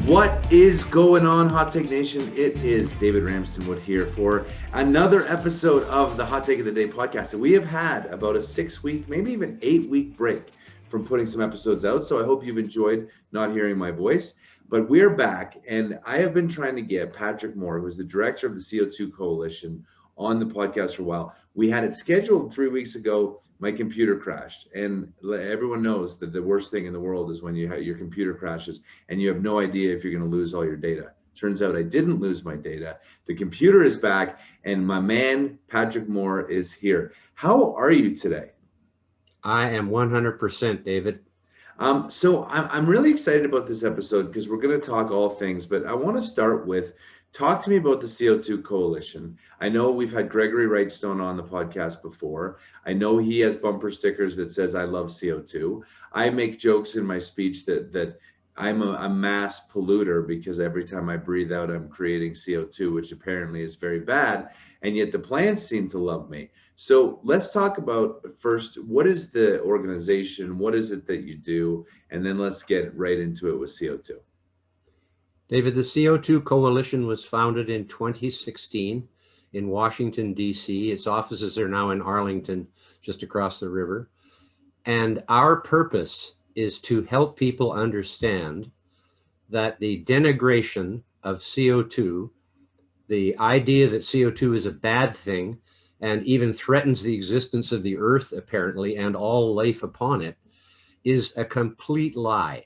What is going on, Hot Take Nation? It is David Ramsden-Wood here for another episode of the Hot Take of the Day podcast. And we have had about a 6-week, maybe even 8-week break from putting some episodes out. So I hope you've enjoyed not hearing my voice. But we're back, and I have been trying to get Patrick Moore, who's the director of the CO2 Coalition, on the podcast for a while. We had it scheduled 3 weeks ago. My computer crashed, and everyone knows that the worst thing in the world is when your computer crashes and you have no idea if you're going to lose all your data. Turns out I didn't lose my data. The computer is back, and my man Patrick Moore is here. How are you today? I am 100%, David. So I'm really excited about this episode because we're going to talk all things, but I want to start with, talk to me about the CO2 Coalition. I know we've had Gregory Wrightstone on the podcast before. I know he has bumper stickers that says, I love CO2. I make jokes in my speech that I'm a mass polluter because every time I breathe out, I'm creating CO2, which apparently is very bad. And yet the plants seem to love me. So let's talk about first, what is the organization? What is it that you do? And then let's get right into it with CO2. David, the CO2 Coalition was founded in 2016 in Washington, D.C. Its offices are now in Arlington, just across the river. And our purpose is to help people understand that the denigration of CO2, the idea that CO2 is a bad thing and even threatens the existence of the earth, apparently, and all life upon it, is a complete lie.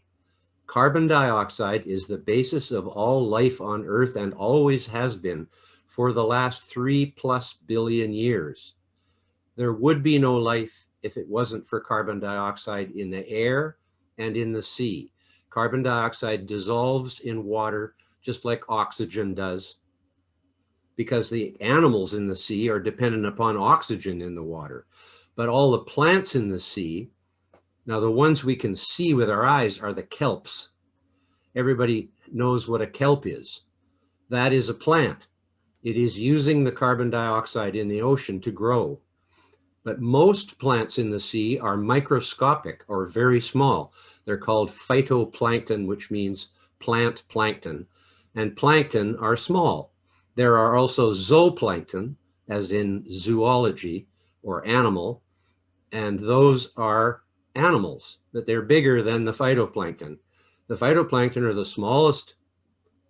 Carbon dioxide is the basis of all life on Earth and always has been for the last 3+ billion years. There would be no life if it wasn't for carbon dioxide in the air and in the sea. Carbon dioxide dissolves in water just like oxygen does, because the animals in the sea are dependent upon oxygen in the water. But all the plants in the sea, now the ones we can see with our eyes are the kelps. Everybody knows what a kelp is. That is a plant. It is using the carbon dioxide in the ocean to grow. But most plants in the sea are microscopic or very small. They're called phytoplankton, which means plant plankton. And plankton are small. There are also zooplankton, as in zoology or animal, and those are animals, but they're bigger than the phytoplankton. The phytoplankton are the smallest,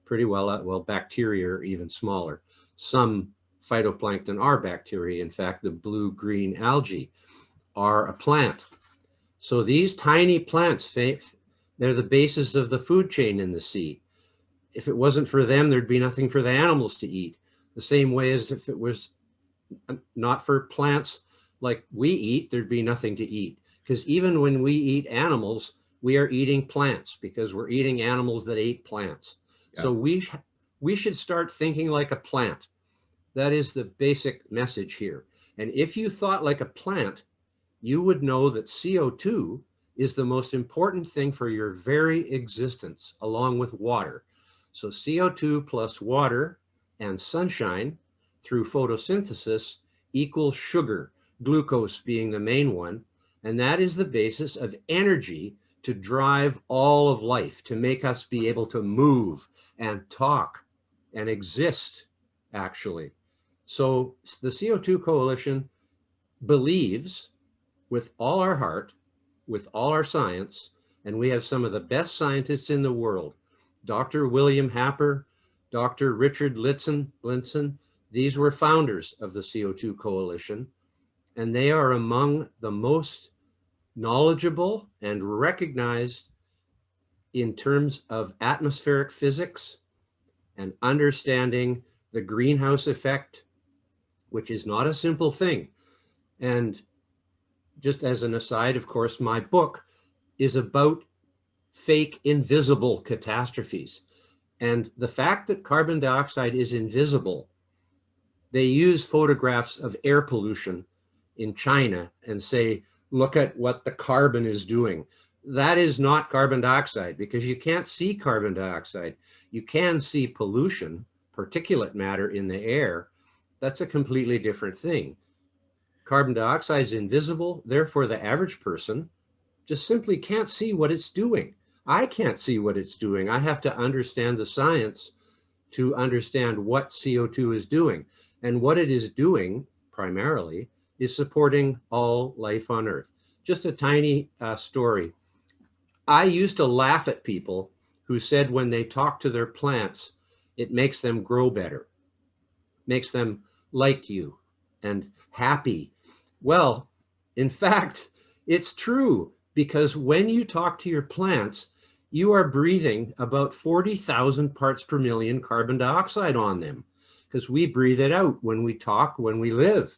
pretty well, bacteria are even smaller. Some phytoplankton are bacteria. In fact, the blue-green algae are a plant. So these tiny plants, they're the basis of the food chain in the sea. If it wasn't for them, there'd be nothing for the animals to eat. The same way as if it was not for plants like we eat, there'd be nothing to eat. Because even when we eat animals, we are eating plants because we're eating animals that ate plants. Yeah. So we should start thinking like a plant. That is the basic message here. And if you thought like a plant, you would know that CO2 is the most important thing for your very existence, along with water. So CO2 plus water and sunshine through photosynthesis equals sugar, glucose being the main one. And that is the basis of energy to drive all of life, to make us be able to move and talk and exist, actually. So the CO2 Coalition believes with all our heart, with all our science, and we have some of the best scientists in the world, Dr. William Happer, Dr. Richard Linson, these were founders of the CO2 Coalition, and they are among the most knowledgeable and recognized in terms of atmospheric physics and understanding the greenhouse effect, which is not a simple thing. And just as an aside, of course, my book is about fake invisible catastrophes. And the fact that carbon dioxide is invisible, they use photographs of air pollution in China and say, look at what the carbon is doing. That is not carbon dioxide, because you can't see carbon dioxide. You can see pollution, particulate matter in the air. That's a completely different thing. Carbon dioxide is invisible, therefore the average person just simply can't see what it's doing. I can't see what it's doing. I have to understand the science to understand what CO2 is doing. And what it is doing primarily is supporting all life on Earth. Just a tiny story. I used to laugh at people who said when they talk to their plants, it makes them grow better, makes them like you and happy. Well, in fact, it's true, because when you talk to your plants, you are breathing about 40,000 parts per million carbon dioxide on them, because we breathe it out when we talk, when we live.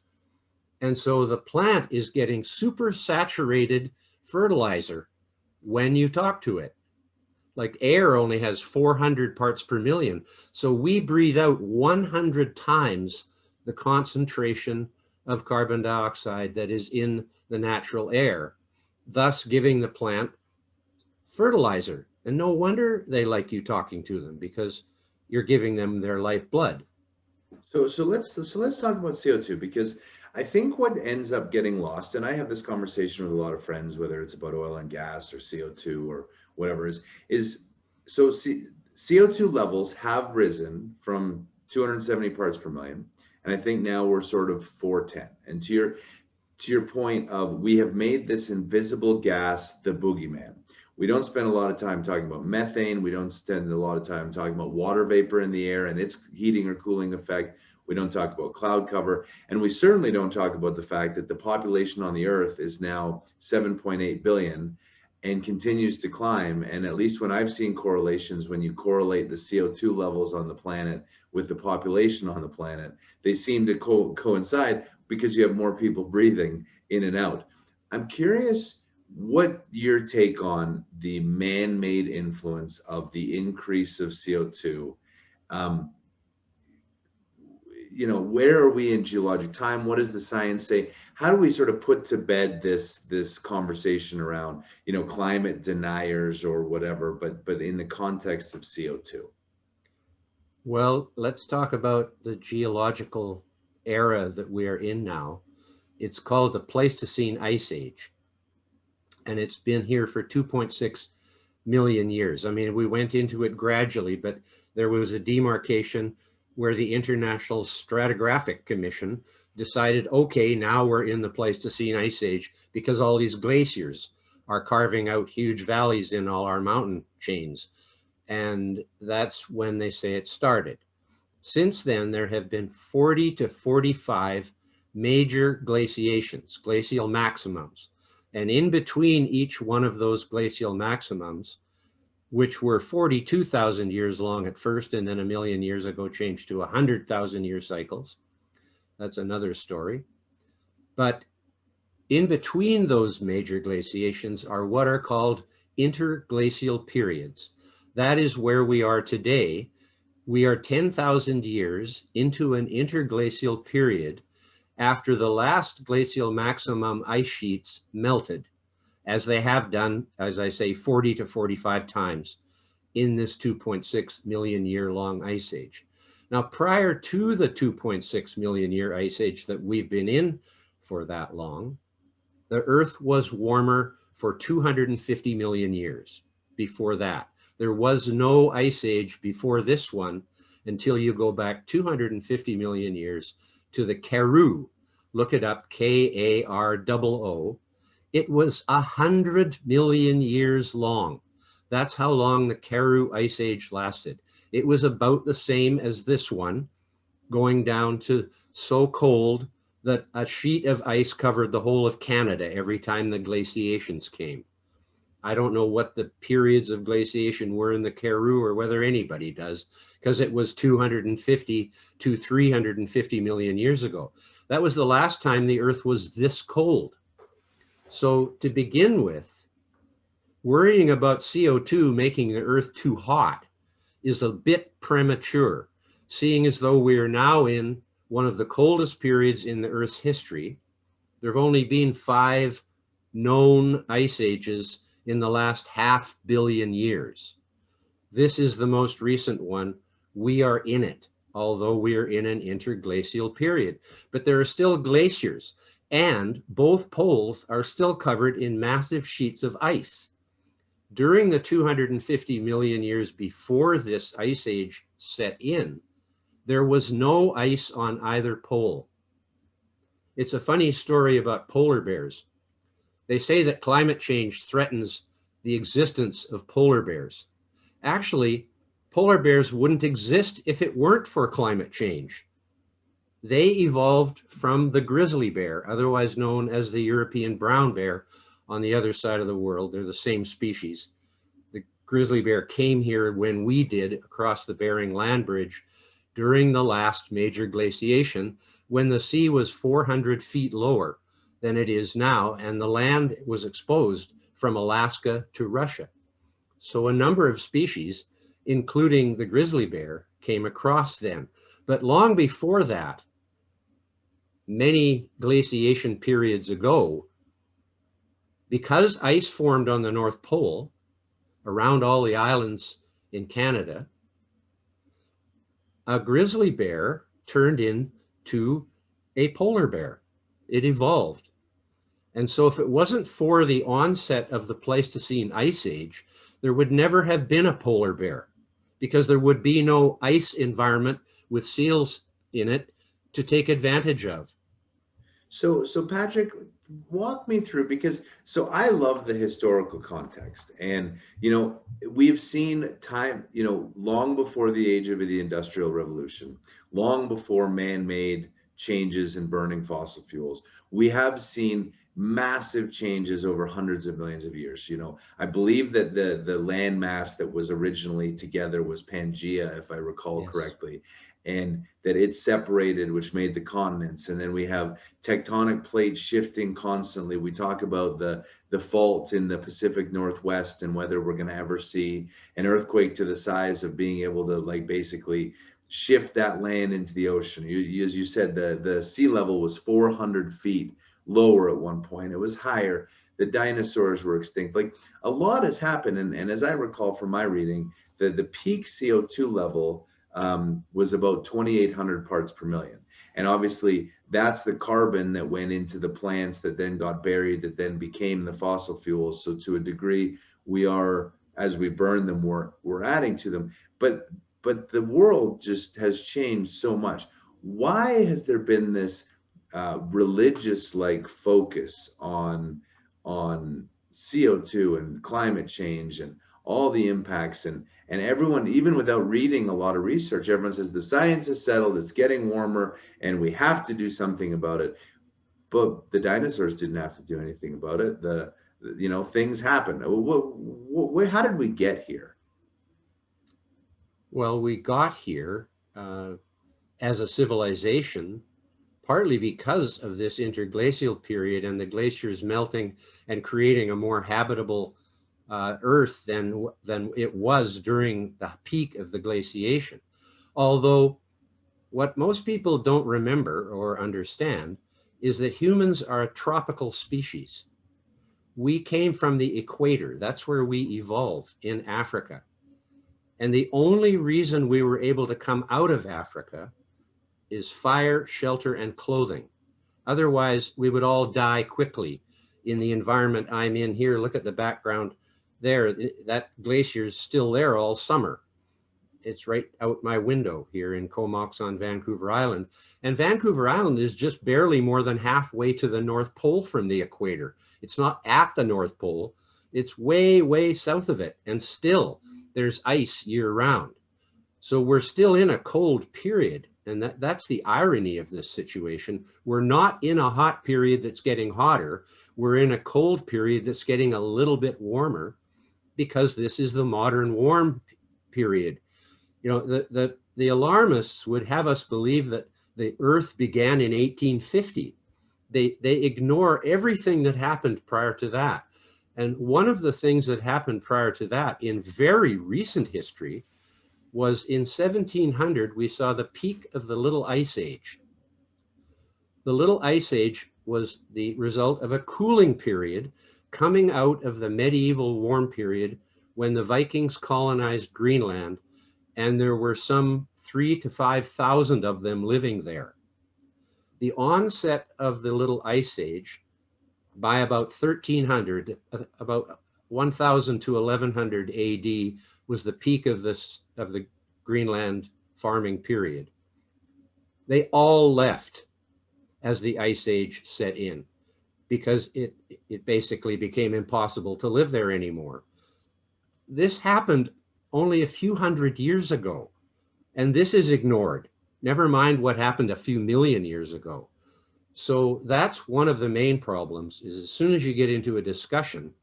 And so the plant is getting super saturated fertilizer when you talk to it. Like air only has 400 parts per million. So we breathe out 100 times the concentration of carbon dioxide that is in the natural air, thus giving the plant fertilizer. And no wonder they like you talking to them, because you're giving them their lifeblood. So let's talk about CO2, because I think what ends up getting lost, and I have this conversation with a lot of friends, whether it's about oil and gas or CO2 or whatever, is so CO2 levels have risen from 270 parts per million, and I think now we're sort of 410. And to your point of, we have made this invisible gas the boogeyman. We don't spend a lot of time talking about methane. We don't spend a lot of time talking about water vapor in the air and its heating or cooling effect. We don't talk about cloud cover. And we certainly don't talk about the fact that the population on the Earth is now 7.8 billion and continues to climb. And at least when I've seen correlations, when you correlate the CO2 levels on the planet with the population on the planet, they seem to coincide, because you have more people breathing in and out. I'm curious what your take on the man-made influence of the increase of CO2. Where are we in geologic time? What does the science say? How do we sort of put to bed this conversation around, climate deniers or whatever, but in the context of CO2? Well, let's talk about the geological era that we are in now. It's called the Pleistocene Ice Age, and it's been here for 2.6 million years. I mean, we went into it gradually, but there was a demarcation where the International Stratigraphic Commission decided, okay, now we're in the Pleistocene Ice Age, because all these glaciers are carving out huge valleys in all our mountain chains. And that's when they say it started. Since then, there have been 40 to 45 major glaciations, glacial maximums. And in between each one of those glacial maximums, which were 42,000 years long at first, and then a million years ago changed to 100,000 year cycles. That's another story. But in between those major glaciations are what are called interglacial periods. That is where we are today. We are 10,000 years into an interglacial period after the last glacial maximum ice sheets melted, as they have done, as I say, 40 to 45 times in this 2.6 million year long ice age. Now, prior to the 2.6 million year ice age that we've been in for that long, the Earth was warmer for 250 million years before that. There was no ice age before this one until you go back 250 million years to the Karoo. Look it up, Karoo. It was 100 million years long. That's how long the Karoo Ice Age lasted. It was about the same as this one, going down to so cold that a sheet of ice covered the whole of Canada every time the glaciations came. I don't know what the periods of glaciation were in the Karoo, or whether anybody does, because it was 250 to 350 million years ago. That was the last time the Earth was this cold. So to begin with, worrying about CO2 making the Earth too hot is a bit premature, seeing as though we are now in one of the coldest periods in the Earth's history. There have only been 5 known ice ages in the last 500 million years. This is the most recent one. We are in it, although we are in an interglacial period. But there are still glaciers, and both poles are still covered in massive sheets of ice. during the 250 million years before this ice age set in, there was no ice on either pole. It's a funny story about polar bears. They say that climate change threatens the existence of polar bears. Actually, polar bears wouldn't exist if it weren't for climate change. They evolved from the grizzly bear, otherwise known as the European brown bear on the other side of the world. They're the same species. The grizzly bear came here when we did across the Bering Land Bridge during the last major glaciation, when the sea was 400 feet lower than it is now, and the land was exposed from Alaska to Russia. So a number of species, including the grizzly bear, came across then. But long before that, many glaciation periods ago, because ice formed on the North Pole around all the islands in Canada, a grizzly bear turned into a polar bear. It evolved. And so if it wasn't for the onset of the Pleistocene Ice Age, there would never have been a polar bear, because there would be no ice environment with seals in it to take advantage of. So Patrick, walk me through, because so I love the historical context, and we've seen time, long before the age of the Industrial Revolution, long before man-made changes in burning fossil fuels, we have seen massive changes over hundreds of millions of years. I believe that the land mass that was originally together was Pangea, if I recall correctly, and that it separated, which made the continents. And then we have tectonic plates shifting constantly. We talk about the fault in the Pacific Northwest and whether we're going to ever see an earthquake to the size of being able to basically shift that land into the ocean. As you said, the sea level was 400 feet lower at one point. It was higher. The dinosaurs were extinct. A lot has happened. And as I recall from my reading, the peak CO2 level was about 2,800 parts per million. And obviously that's the carbon that went into the plants that then got buried, that then became the fossil fuels. So to a degree, we are, as we burn them, we're adding to them. But the world just has changed so much. Why has there been this religious focus on CO2 and climate change and all the impacts, and everyone, even without reading a lot of research, everyone says the science is settled, it's getting warmer and we have to do something about it? But the dinosaurs didn't have to do anything about it. Things happen. How did we get here? Well, we got here as a civilization partly because of this interglacial period and the glaciers melting and creating a more habitable Earth than it was during the peak of the glaciation. Although what most people don't remember or understand is that humans are a tropical species. We came from the equator. That's where we evolved, in Africa. And the only reason we were able to come out of Africa is fire, shelter, and clothing. Otherwise, we would all die quickly in the environment I'm in here. Look at the background there. That glacier is still there all summer. It's right out my window here in Comox on Vancouver Island. And Vancouver Island is just barely more than halfway to the North Pole from the equator. It's not at the North Pole. It's way, way south of it. And still, there's ice year round. So we're still in a cold period. And that's the irony of this situation. We're not in a hot period that's getting hotter. We're in a cold period that's getting a little bit warmer, because this is the modern warm period. The alarmists would have us believe that the Earth began in 1850. They ignore everything that happened prior to that. And one of the things that happened prior to that in very recent history was in 1700, we saw the peak of the Little Ice Age. The Little Ice Age was the result of a cooling period coming out of the medieval warm period when the Vikings colonized Greenland, and there were some 3,000 to 5,000 of them living there. The onset of the Little Ice Age, by about 1300, about 1000 to 1100 AD was the peak of the Greenland farming period. They all left as the Ice Age set in, because it basically became impossible to live there anymore. This happened only a few hundred years ago, and this is ignored. Never mind what happened a few million years ago. So that's one of the main problems, is as soon as you get into a discussion,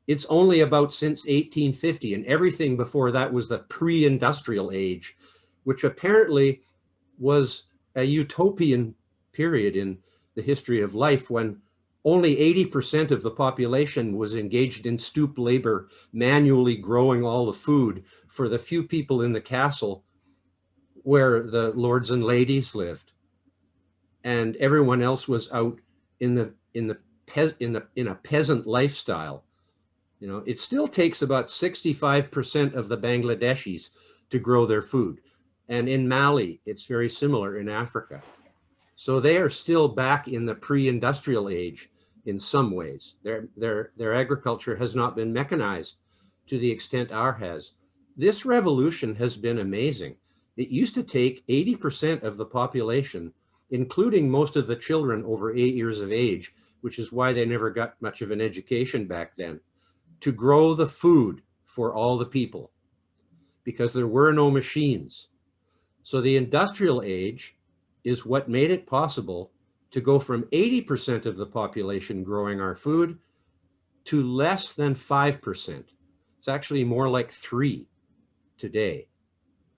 it's only about since 1850, and everything before that was the pre-industrial age, which apparently was a utopian period in the history of life, when only 80% of the population was engaged in stoop labor, manually growing all the food for the few people in the castle where the lords and ladies lived, and everyone else was out in a peasant lifestyle. You know, it still takes about 65% of the Bangladeshis to grow their food, and in Mali it's very similar in Africa. So they are still back in the pre-industrial age in some ways. Their agriculture has not been mechanized to the extent ours has. This revolution has been amazing. It used to take 80% of the population, including most of the children over 8 years of age, which is why they never got much of an education back then, to grow the food for all the people, because there were no machines. So the industrial age is what made it possible to go from 80% of the population growing our food to less than 5%. It's actually more like 3 today.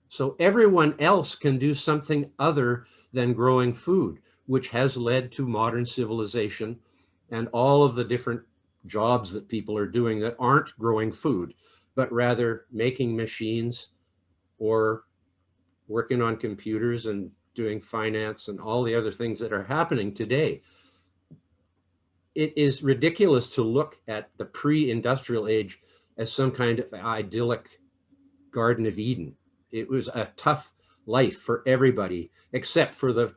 So everyone else can do something other than growing food, which has led to modern civilization and all of the different jobs that people are doing that aren't growing food, but rather making machines or working on computers and doing finance and all the other things that are happening today. It is ridiculous to look at the pre-industrial age as some kind of idyllic Garden of Eden. It was a tough life for everybody, except for the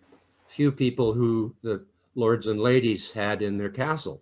few people who the lords and ladies had in their castle.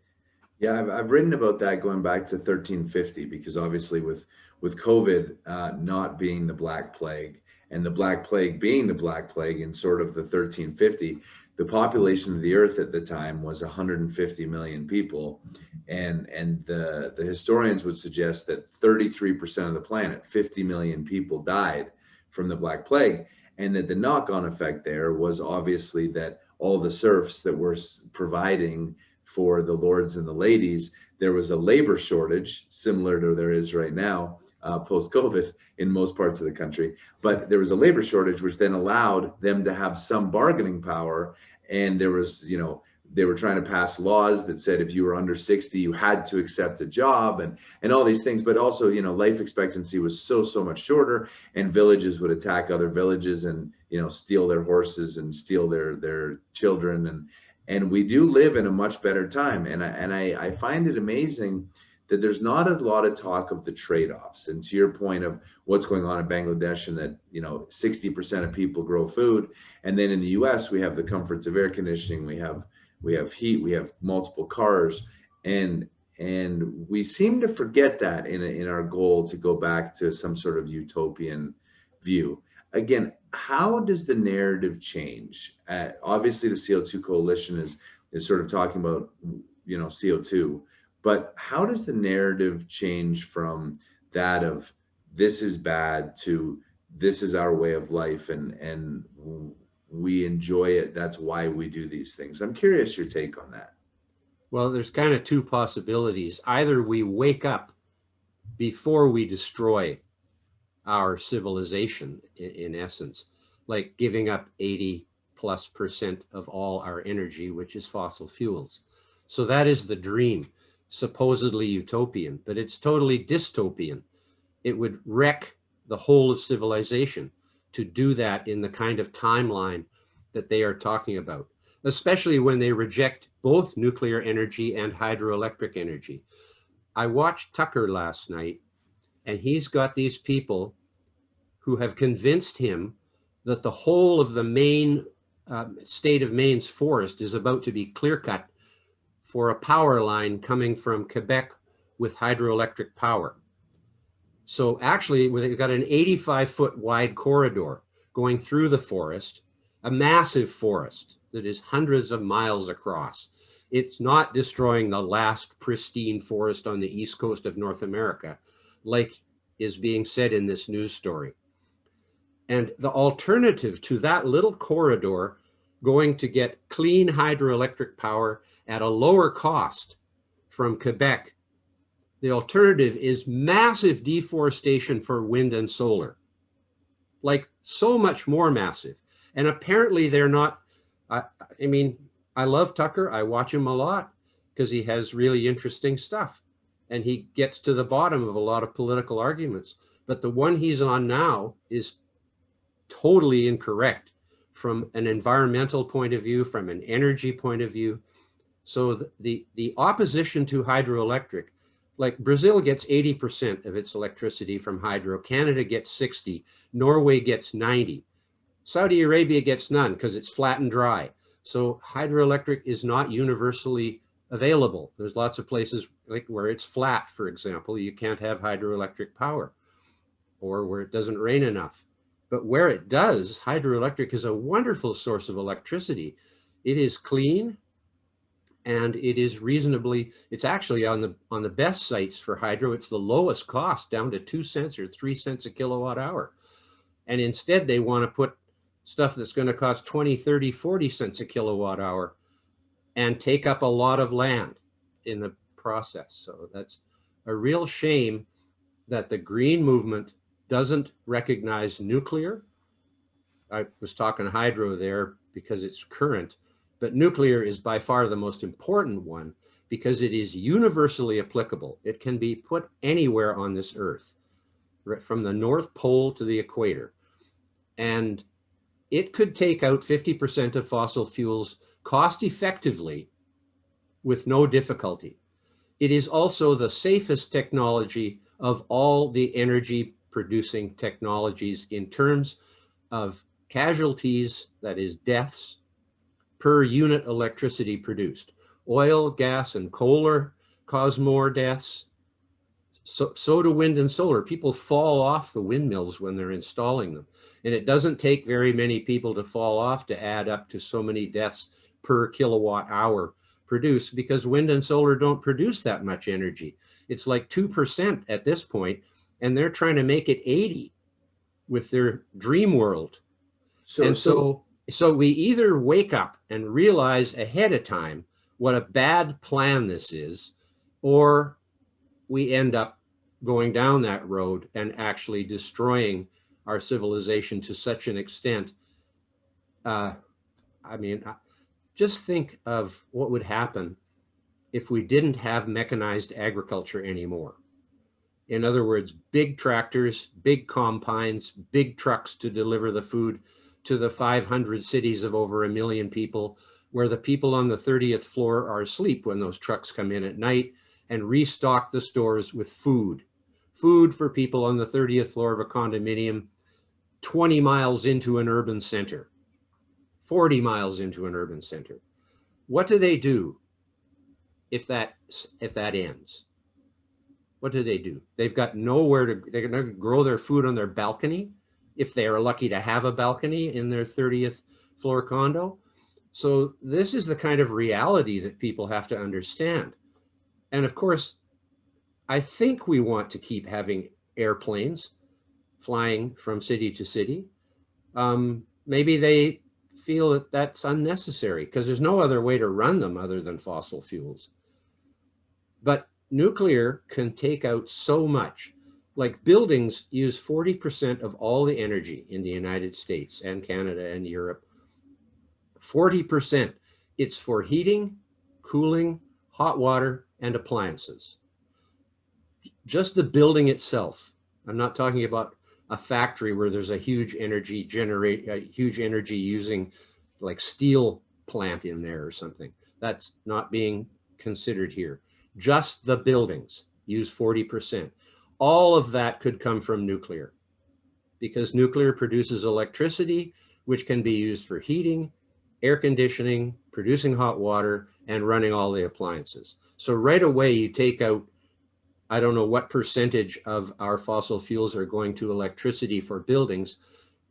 Yeah, I've written about that going back to 1350, because obviously with COVID not being the Black Plague, and the Black Plague being the Black Plague in sort of the 1350, the population of the earth at the time was 150 million people, and the historians would suggest that 33% of the planet, 50 million people, died from the Black Plague, and that the knock-on effect there was obviously that all the serfs that were providing for the lords and the ladies, there was a labor shortage similar to there is right now post-COVID in most parts of the country. But there was a labor shortage, which then allowed them to have some bargaining power. And there was, you know, they were trying to pass laws that said if you were under 60, you had to accept a job and all these things. But also, you know, life expectancy was so much shorter, and villages would attack other villages and, you know, steal their horses and steal their children. And we do live in a much better time. And I find it amazing that there's not a lot of talk of the trade-offs. And to your point of what's going on in Bangladesh, and that, you know, 60% of people grow food. And then in the US, we have the comforts of air conditioning, we have heat, we have multiple cars. And we seem to forget that in our goal to go back to some sort of utopian view. Again, how does the narrative change? Obviously, the CO2 Coalition is sort of talking about, you know, CO2, but how does the narrative change from that of this is bad to this is our way of life and we enjoy it, that's why we do these things? I'm curious your take on that. Well, there's kind of two possibilities. Either we wake up before we destroy our civilization, in essence, like giving up 80+% of all our energy, which is fossil fuels. So that is the dream, supposedly utopian, but it's totally dystopian. It would wreck the whole of civilization to do that in the kind of timeline that they are talking about, especially when they reject both nuclear energy and hydroelectric energy. I watched Tucker last night, and he's got these people who have convinced him that the whole of the state of Maine's forest is about to be clear cut for a power line coming from Quebec with hydroelectric power. So actually, we've got an 85-foot wide corridor going through the forest, a massive forest that is hundreds of miles across. It's not destroying the last pristine forest on the east coast of North America, like is being said in this news story. And the alternative to that little corridor going to get clean hydroelectric power at a lower cost from Quebec, the alternative is massive deforestation for wind and solar, like so much more massive. And apparently they're not, I mean, I love Tucker. I watch him a lot because he has really interesting stuff and he gets to the bottom of a lot of political arguments. But the one he's on now is totally incorrect from an environmental point of view, from an energy point of view. So the opposition to hydroelectric, like Brazil gets 80% of its electricity from hydro, Canada gets 60, Norway gets 90, Saudi Arabia gets none because it's flat and dry. So hydroelectric is not universally available. There's lots of places like where it's flat, for example, you can't have hydroelectric power, or where it doesn't rain enough. But where it does, hydroelectric is a wonderful source of electricity. It is clean, and it is reasonably, it's actually on the best sites for hydro, it's the lowest cost, down to 2 cents or 3 cents a kilowatt hour. And instead they want to put stuff that's going to cost 20, 30, 40 cents a kilowatt hour and take up a lot of land in the process. So that's a real shame that the green movement doesn't recognize nuclear. I was talking hydro there because it's current, but nuclear is by far the most important one because it is universally applicable. It can be put anywhere on this earth, right from the North Pole to the equator. And it could take out 50% of fossil fuels cost effectively with no difficulty. It is also the safest technology of all the energy producing technologies in terms of casualties, that is deaths, per unit electricity produced. Oil, gas, and coal cause more deaths. So do wind and solar. People fall off the windmills when they're installing them. And it doesn't take very many people to fall off to add up to so many deaths per kilowatt hour produced, because wind and solar don't produce that much energy. It's like 2% at this point, and they're trying to make it 80 with their dream world. So we either wake up and realize ahead of time what a bad plan this is, or we end up going down that road and actually destroying our civilization to such an extent. I mean, just think of what would happen if we didn't have mechanized agriculture anymore. In other words, big tractors, big combines, big trucks to deliver the food to the 500 cities of over 1 million people, where the people on the 30th floor are asleep when those trucks come in at night, and restock the stores with food for people on the 30th floor of a condominium 20 miles into an urban center, 40 miles into an urban center. What do they do if that ends? What do? They've got nowhere to, they're going to grow their food on their balcony, if they are lucky to have a balcony in their 30th floor condo. So this is the kind of reality that people have to understand. And of course, I think we want to keep having airplanes flying from city to city. Maybe they feel that that's unnecessary because there's no other way to run them other than fossil fuels. But nuclear can take out so much. Like buildings use 40% of all the energy in the United States and Canada and Europe. 40%. It's for heating, cooling, hot water, and appliances. Just the building itself. I'm not talking about a factory where there's a huge energy using like steel plant in there or something. That's not being considered here. Just the buildings use 40%. All of that could come from nuclear, because nuclear produces electricity, which can be used for heating, air conditioning, producing hot water, and running all the appliances. So right away, you take out I don't know what percentage of our fossil fuels are going to electricity for buildings,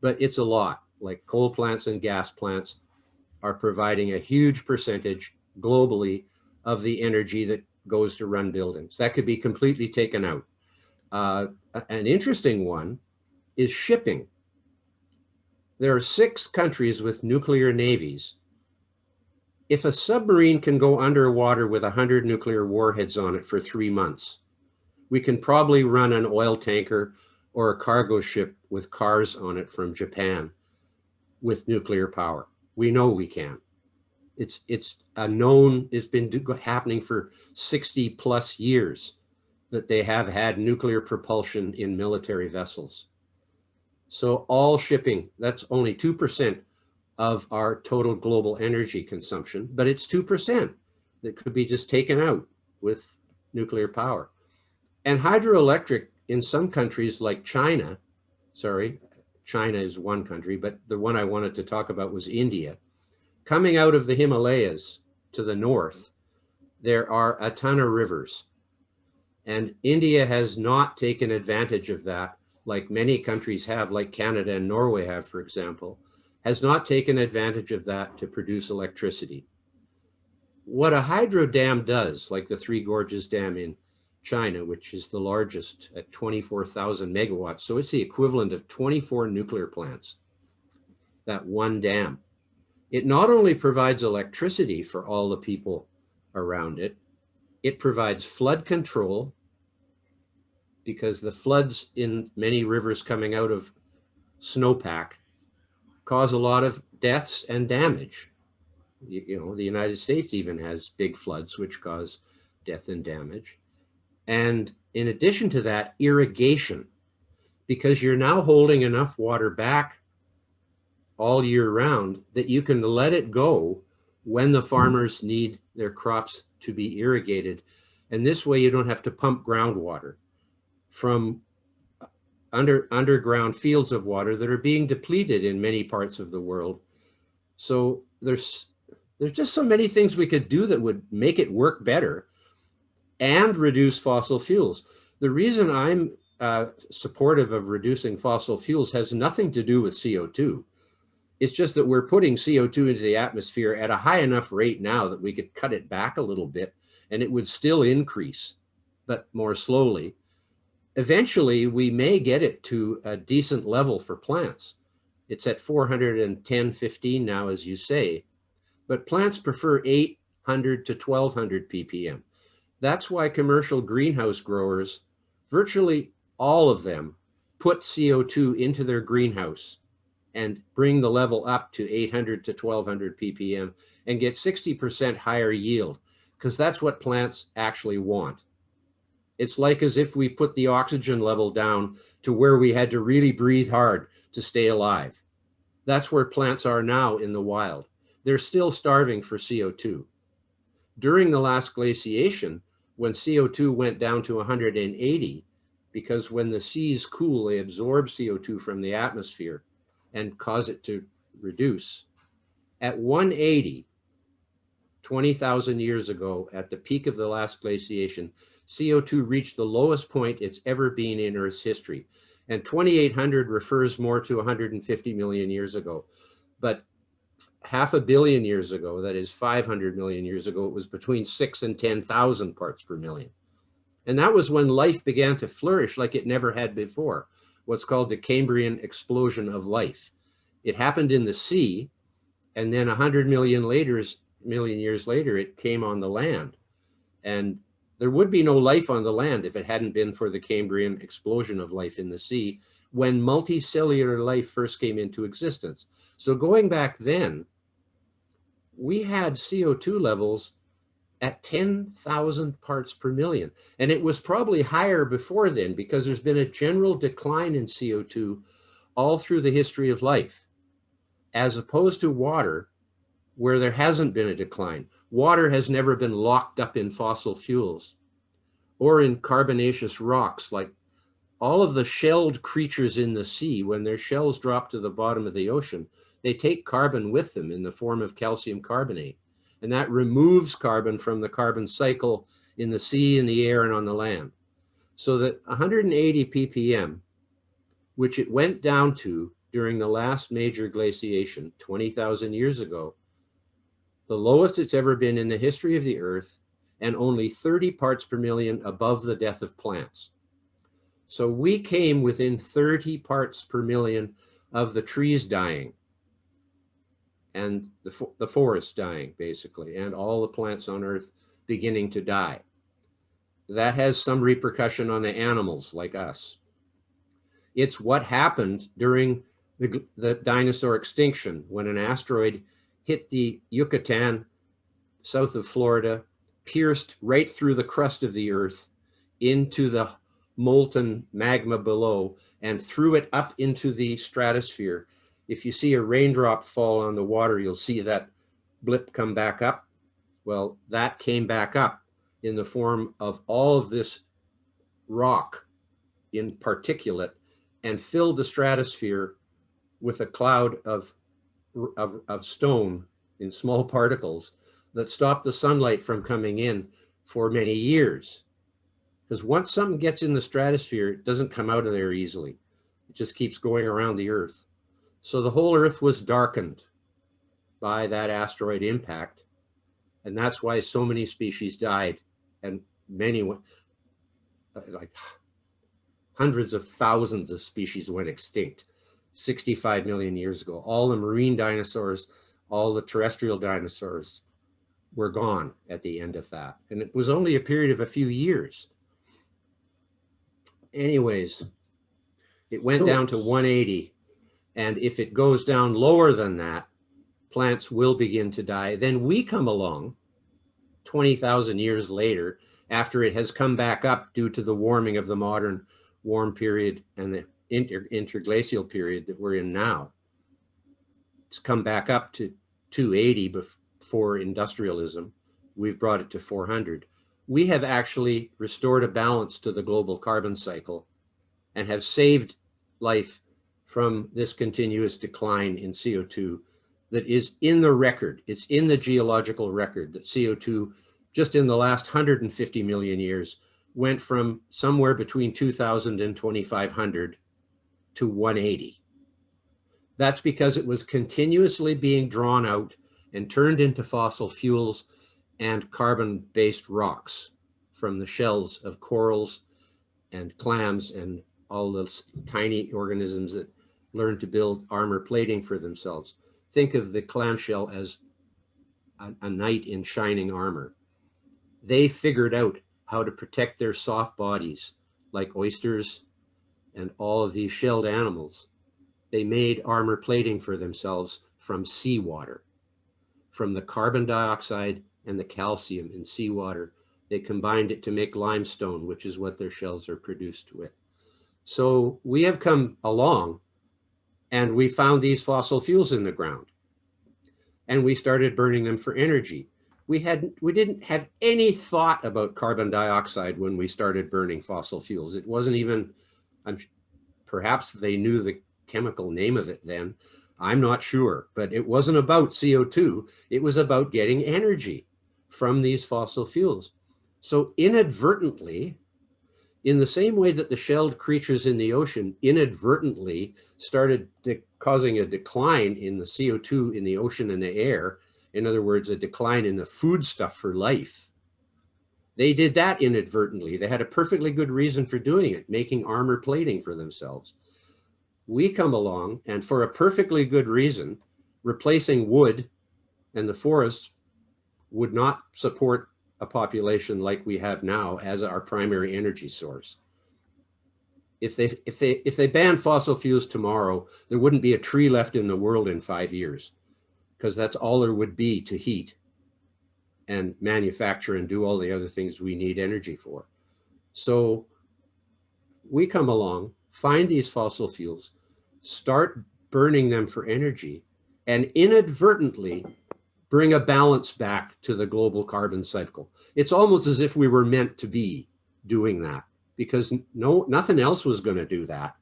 but it's a lot. Like coal plants and gas plants are providing a huge percentage globally of the energy that goes to run buildings. That could be completely taken out. An interesting one is shipping. There are 6 countries with nuclear navies. If a submarine can go underwater with 100 nuclear warheads on it for 3 months, we can probably run an oil tanker or a cargo ship with cars on it from Japan with nuclear power. We know we can. It's a known, it's been happening for 60 plus years that they have had nuclear propulsion in military vessels. So all shipping, that's only 2% of our total global energy consumption, but it's 2% that could be just taken out with nuclear power. And hydroelectric in some countries like China, China is one country, but the one I wanted to talk about was India. Coming out of the Himalayas to the north, there are a ton of rivers. And India has not taken advantage of that, like many countries have, like Canada and Norway have, for example, has not taken advantage of that to produce electricity. What a hydro dam does, like the Three Gorges Dam in China, which is the largest at 24,000 megawatts. So it's the equivalent of 24 nuclear plants, that one dam. It not only provides electricity for all the people around it, it provides flood control, because the floods in many rivers coming out of snowpack cause a lot of deaths and damage. You know, the United States even has big floods which cause death and damage. And in addition to that, irrigation, because you're now holding enough water back all year round that you can let it go when the farmers need their crops to be irrigated. And this way you don't have to pump groundwater from underground fields of water that are being depleted in many parts of the world. So there's just so many things we could do that would make it work better and reduce fossil fuels. The reason I'm supportive of reducing fossil fuels has nothing to do with CO2. It's just that we're putting CO2 into the atmosphere at a high enough rate now that we could cut it back a little bit and it would still increase, but more slowly. Eventually, we may get it to a decent level for plants. It's at 410, 15 now, as you say, but plants prefer 800 to 1200 ppm. That's why commercial greenhouse growers, virtually all of them, put CO2 into their greenhouse and bring the level up to 800 to 1200 ppm and get 60% higher yield, because that's what plants actually want. It's like as if we put the oxygen level down to where we had to really breathe hard to stay alive. That's where plants are now in the wild. They're still starving for CO2. During the last glaciation, when CO2 went down to 180, because when the seas cool, they absorb CO2 from the atmosphere and cause it to reduce. At 180, 20,000 years ago, at the peak of the last glaciation, CO2 reached the lowest point it's ever been in Earth's history. And 2800 refers more to 150 million years ago. But 500 million years ago, that is 500 million years ago, it was between 6 and 10,000 parts per million. And that was when life began to flourish like it never had before, what's called the Cambrian explosion of life. It happened in the sea, and then 100 million years later, it came on the land. And there would be no life on the land if it hadn't been for the Cambrian explosion of life in the sea, when multicellular life first came into existence. So going back then, we had CO2 levels at 10,000 parts per million. And it was probably higher before then, because there's been a general decline in CO2 all through the history of life, as opposed to water, where there hasn't been a decline. Water has never been locked up in fossil fuels or in carbonaceous rocks. Like all of the shelled creatures in the sea, when their shells drop to the bottom of the ocean, they take carbon with them in the form of calcium carbonate. And that removes carbon from the carbon cycle in the sea, in the air, and on the land. So that 180 ppm, which it went down to during the last major glaciation 20,000 years ago, the lowest it's ever been in the history of the Earth, and only 30 parts per million above the death of plants. So we came within 30 parts per million of the trees dying and the forest dying, basically, and all the plants on Earth beginning to die. That has some repercussion on the animals like us. It's what happened during the dinosaur extinction, when an asteroid hit the Yucatan south of Florida, pierced right through the crust of the Earth into the molten magma below, and threw it up into the stratosphere. If you see a raindrop fall on the water, you'll see that blip come back up. Well, that came back up in the form of all of this rock in particulate and filled the stratosphere with a cloud of stone in small particles that stopped the sunlight from coming in for many years. Because once something gets in the stratosphere, it doesn't come out of there easily. It just keeps going around the Earth. So the whole Earth was darkened by that asteroid impact. And that's why so many species died, and many, like hundreds of thousands of species went extinct 65 million years ago. All the marine dinosaurs, all the terrestrial dinosaurs were gone at the end of that. And it was only a period of a few years. Anyways, it went down to 180. And if it goes down lower than that, plants will begin to die. Then we come along 20,000 years later, after it has come back up due to the warming of the modern warm period and the interglacial period that we're in now. It's come back up to 280 before industrialism. We've brought it to 400. We have actually restored a balance to the global carbon cycle and have saved life from this continuous decline in CO2 that is in the record. It's in the geological record that CO2, just in the last 150 million years, went from somewhere between 2000 and 2500 to 180. That's because it was continuously being drawn out and turned into fossil fuels and carbon-based rocks from the shells of corals and clams and all those tiny organisms that learn to build armor plating for themselves. Think of the clamshell as a knight in shining armor. They figured out how to protect their soft bodies, like oysters and all of these shelled animals. They made armor plating for themselves from seawater, from the carbon dioxide and the calcium in seawater. They combined it to make limestone, which is what their shells are produced with. So we have come along and we found these fossil fuels in the ground and we started burning them for energy. We didn't have any thought about carbon dioxide when we started burning fossil fuels. It wasn't even, perhaps they knew the chemical name of it then. I'm not sure, but it wasn't about CO2. It was about getting energy from these fossil fuels. So inadvertently, in the same way that the shelled creatures in the ocean inadvertently started causing a decline in the CO2 in the ocean and the air, in other words, a decline in the foodstuff for life, they did that inadvertently. They had a perfectly good reason for doing it, making armor plating for themselves. We come along and for a perfectly good reason, replacing wood and the forests would not support a population like we have now as our primary energy source. If they banned fossil fuels tomorrow, there wouldn't be a tree left in the world in 5 years, because that's all there would be to heat and manufacture and do all the other things we need energy for. So we come along, find these fossil fuels, start burning them for energy, and inadvertently bring a balance back to the global carbon cycle. It's almost as if we were meant to be doing that, because nothing else was going to do that.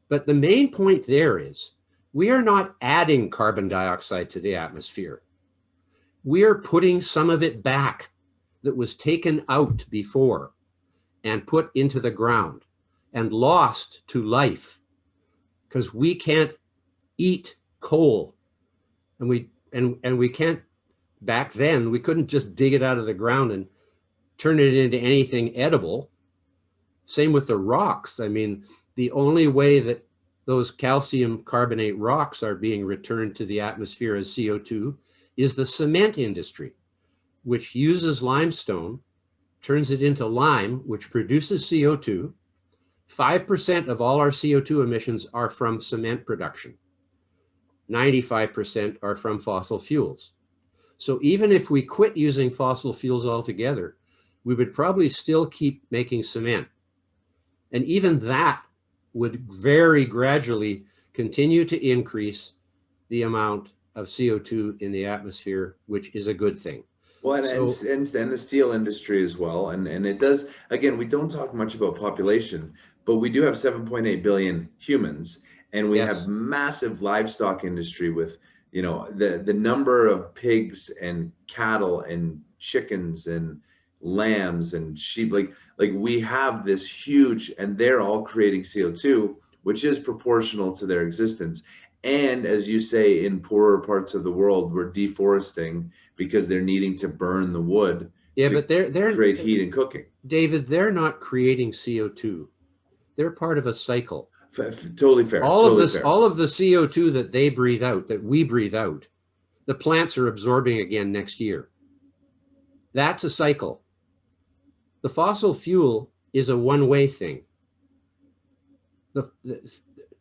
But the main point there is we are not adding carbon dioxide to the atmosphere. We are putting some of it back that was taken out before. and put into the ground and lost to life, because we can't eat coal, and we can't. Back then, we couldn't just dig it out of the ground and turn it into anything edible. Same with the rocks. I mean, the only way that those calcium carbonate rocks are being returned to the atmosphere as CO2 is the cement industry, which uses limestone, turns it into lime, which produces CO2. 5% of all our CO2 emissions are from cement production. 95% are from fossil fuels. So even if we quit using fossil fuels altogether, we would probably still keep making cement. And even that would very gradually continue to increase the amount of CO2 in the atmosphere, which is a good thing. Well, and the steel industry as well. And it does, again, we don't talk much about population, but we do have 7.8 billion humans, and we have massive livestock industry with, you know, the number of pigs and cattle and chickens and lambs and sheep, like we have this huge, and they're all creating CO2, which is proportional to their existence. And as you say, in poorer parts of the world, we're deforesting because they're needing to burn the wood but they're create heat and cooking. David, they're not creating CO2. They're part of a cycle. Totally fair. All of the CO2 that they breathe out, that we breathe out, the plants are absorbing again next year. That's a cycle. The fossil fuel is a one-way thing. The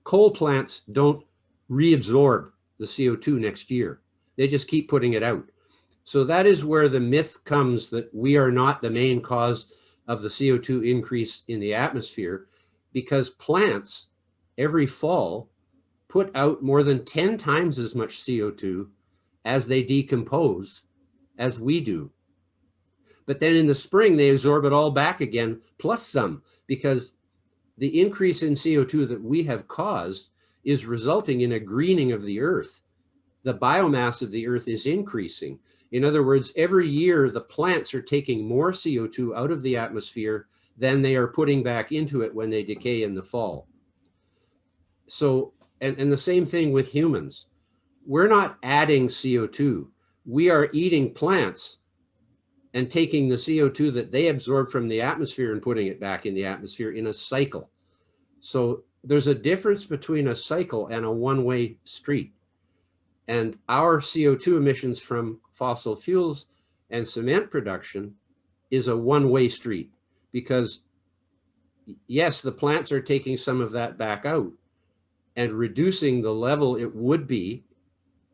coal plants don't reabsorb the CO2 next year. They just keep putting it out. So that is where the myth comes that we are not the main cause of the CO2 increase in the atmosphere, because plants every fall put out more than 10 times as much CO2 as they decompose as we do. But then in the spring, they absorb it all back again, plus some, because the increase in CO2 that we have caused is resulting in a greening of the earth. The biomass of the earth is increasing. In other words, every year, the plants are taking more CO2 out of the atmosphere than they are putting back into it when they decay in the fall. So, and the same thing with humans. We're not adding CO2. We are eating plants and taking the CO2 that they absorb from the atmosphere and putting it back in the atmosphere in a cycle. So there's a difference between a cycle and a one-way street. And our CO2 emissions from fossil fuels and cement production is a one-way street, because yes, the plants are taking some of that back out and reducing the level it would be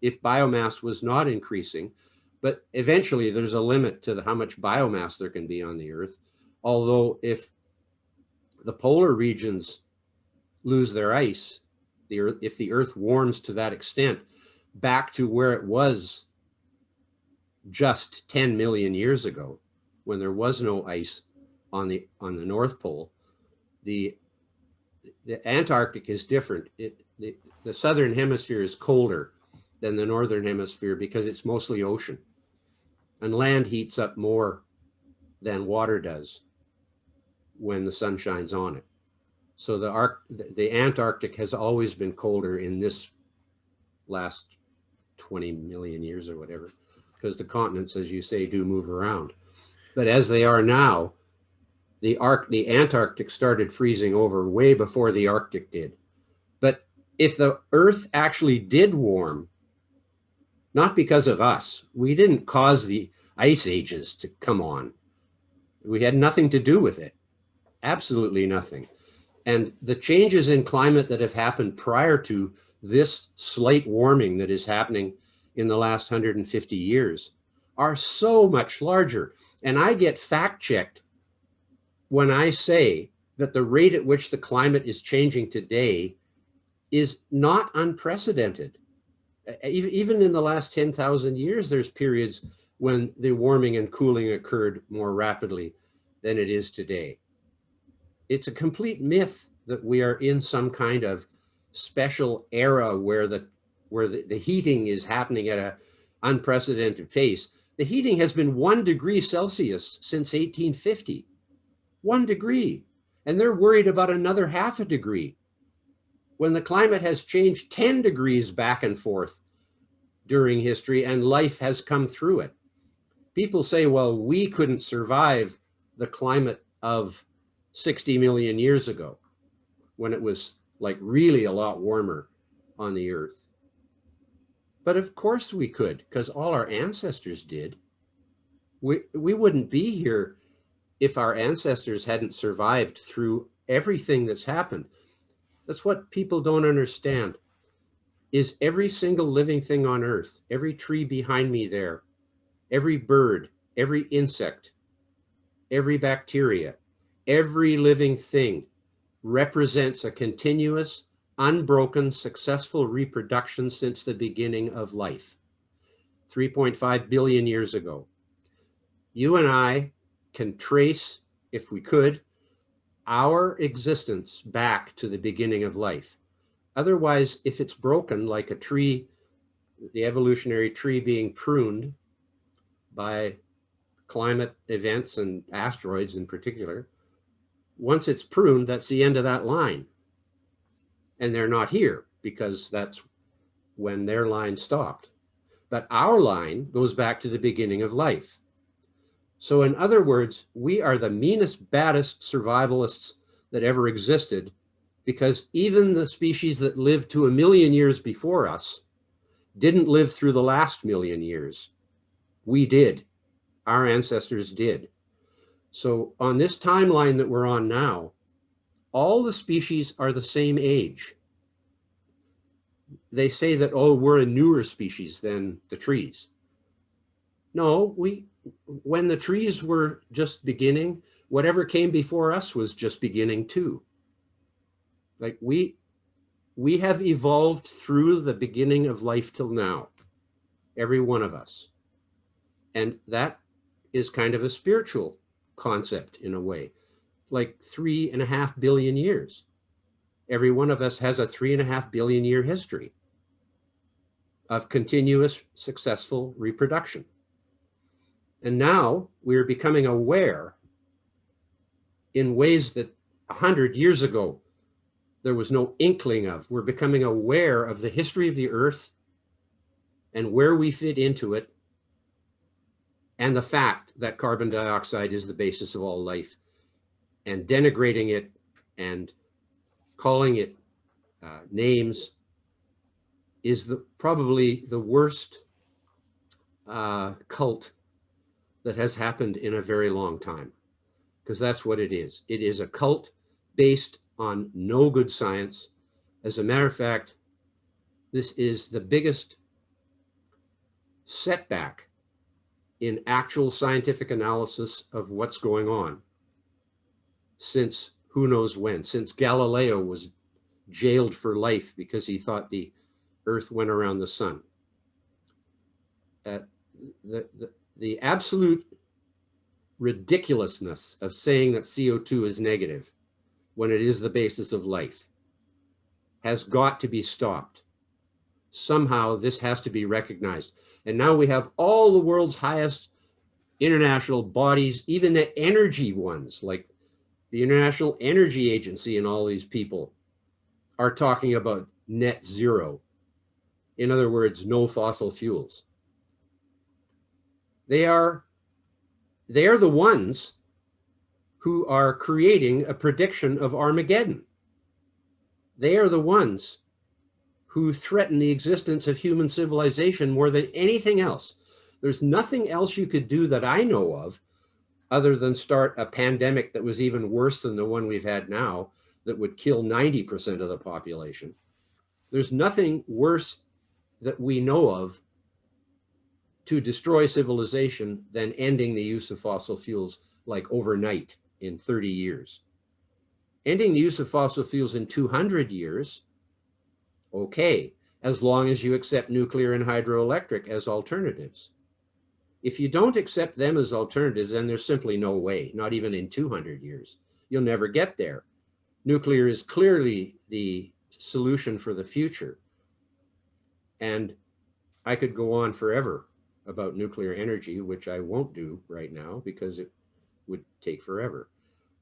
if biomass was not increasing. But eventually there's a limit to how much biomass there can be on the earth. Although if the polar regions lose their ice, if the earth warms to that extent, back to where it was just 10 million years ago, when there was no ice on the North Pole, the Antarctic is different. The southern hemisphere is colder than the northern hemisphere because it's mostly ocean, and land heats up more than water does when the sun shines on it. So the Antarctic has always been colder in this last 20 million years or whatever, because the continents, as you say, do move around. But as they are now, the Antarctic started freezing over way before the Arctic did. But if the Earth actually did warm, not because of us, we didn't cause the ice ages to come on. We had nothing to do with it, absolutely nothing. And the changes in climate that have happened prior to this slight warming that is happening in the last 150 years are so much larger. And I get fact-checked when I say that the rate at which the climate is changing today is not unprecedented. Even in the last 10,000 years, there's periods when the warming and cooling occurred more rapidly than it is today. It's a complete myth that we are in some kind of special era where the heating is happening at an unprecedented pace. The heating has been 1 degree Celsius since 1850. 1 degree. And they're worried about another half a degree when the climate has changed 10 degrees back and forth during history and life has come through it. People say, well, we couldn't survive the climate of 60 million years ago when it was like really a lot warmer on the earth. But of course we could, because all our ancestors did. We wouldn't be here if our ancestors hadn't survived through everything that's happened. That's what people don't understand, is every single living thing on earth, every tree behind me there, every bird, every insect, every bacteria, every living thing represents a continuous, unbroken, successful reproduction since the beginning of life, 3.5 billion years ago. You and I can trace, if we could, our existence back to the beginning of life. Otherwise, if it's broken, like a tree, the evolutionary tree being pruned by climate events and asteroids in particular, once it's pruned, that's the end of that line. And they're not here because that's when their line stopped. But our line goes back to the beginning of life. So in other words, we are the meanest, baddest survivalists that ever existed, because even the species that lived to 1 million years before us didn't live through the last 1 million years. We did. Our ancestors did. So on this timeline that we're on now, all the species are the same age. They say that, oh, we're a newer species than the trees. No, when the trees were just beginning, whatever came before us was just beginning too. Like we have evolved through the beginning of life till now, every one of us. And that is kind of a spiritual concept in a way, like 3.5 billion years. Every one of us has a 3.5 billion year history of continuous successful reproduction. And now we're becoming aware in ways that 100 years ago there was no inkling of. We're becoming aware of the history of the earth and where we fit into it, and the fact that carbon dioxide is the basis of all life, and denigrating it and calling it names is probably the worst cult that has happened in a very long time, because that's what it is. It is a cult based on no good science. As a matter of fact, this is the biggest setback in actual scientific analysis of what's going on since who knows when, since Galileo was jailed for life because he thought the earth went around the sun. The absolute ridiculousness of saying that CO2 is negative when it is the basis of life has got to be stopped. Somehow this has to be recognized. And now we have all the world's highest international bodies, even the energy ones, like the International Energy Agency, and all these people are talking about net zero. In other words, no fossil fuels. They are the ones who are creating a prediction of Armageddon. They are the ones who threaten the existence of human civilization more than anything else. There's nothing else you could do that I know of other than start a pandemic that was even worse than the one we've had now, that would kill 90% of the population. There's nothing worse that we know of to destroy civilization than ending the use of fossil fuels like overnight in 30 years. Ending the use of fossil fuels in 200 years, okay, as long as you accept nuclear and hydroelectric as alternatives. If you don't accept them as alternatives, then there's simply no way, not even in 200 years. You'll never get there. Nuclear is clearly the solution for the future. And I could go on forever about nuclear energy, which I won't do right now because it would take forever.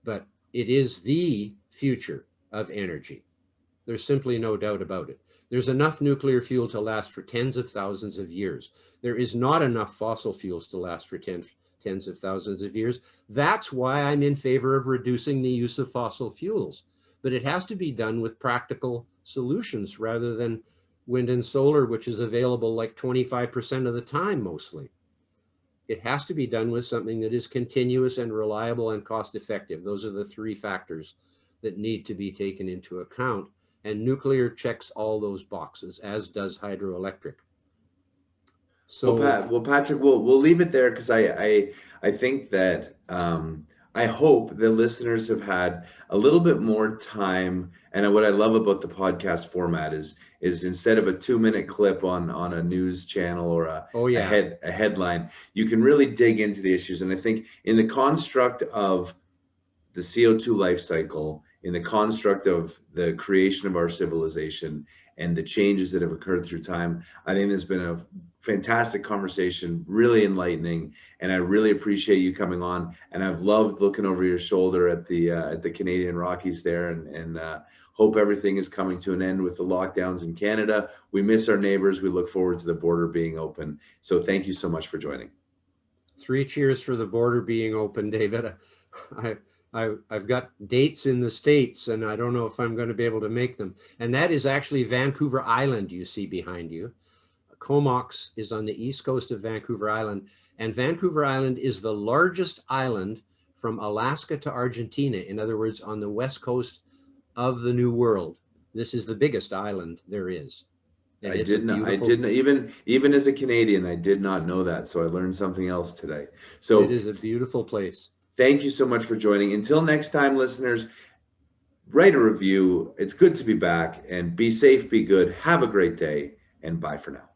but it is the future of energy. There's simply no doubt about it. There's enough nuclear fuel to last for tens of thousands of years. There is not enough fossil fuels to last for tens of thousands of years. That's why I'm in favor of reducing the use of fossil fuels. But it has to be done with practical solutions rather than wind and solar, which is available like 25% of the time mostly. It has to be done with something that is continuous and reliable and cost effective. Those are the three factors that need to be taken into account. And nuclear checks all those boxes, as does hydroelectric. So, Well, Patrick, we'll leave it there because I think that I hope the listeners have had a little bit more time. And what I love about the podcast format is instead of a 2-minute clip on a news channel or a headline, you can really dig into the issues. And I think in the construct of the CO2 life cycle, in the construct of the creation of our civilization and the changes that have occurred through time, I think there's been a fantastic conversation, really enlightening, and I really appreciate you coming on. And I've loved looking over your shoulder at the Canadian Rockies there, and hope everything is coming to an end with the lockdowns in Canada. We miss our neighbors. We look forward to the border being open. So thank you so much for joining. 3 cheers for the border being open, David. I've got dates in the States, and I don't know if I'm going to be able to make them. And that is actually Vancouver Island you see behind you. Comox is on the east coast of Vancouver Island, and Vancouver Island is the largest island from Alaska to Argentina. In other words, on the west coast of the New World. This is the biggest island there is. And I didn't even as a Canadian, I did not know that. So I learned something else today. So it is a beautiful place. Thank you so much for joining. Until next time, listeners, write a review. It's good to be back, and be safe, be good. Have a great day, and bye for now.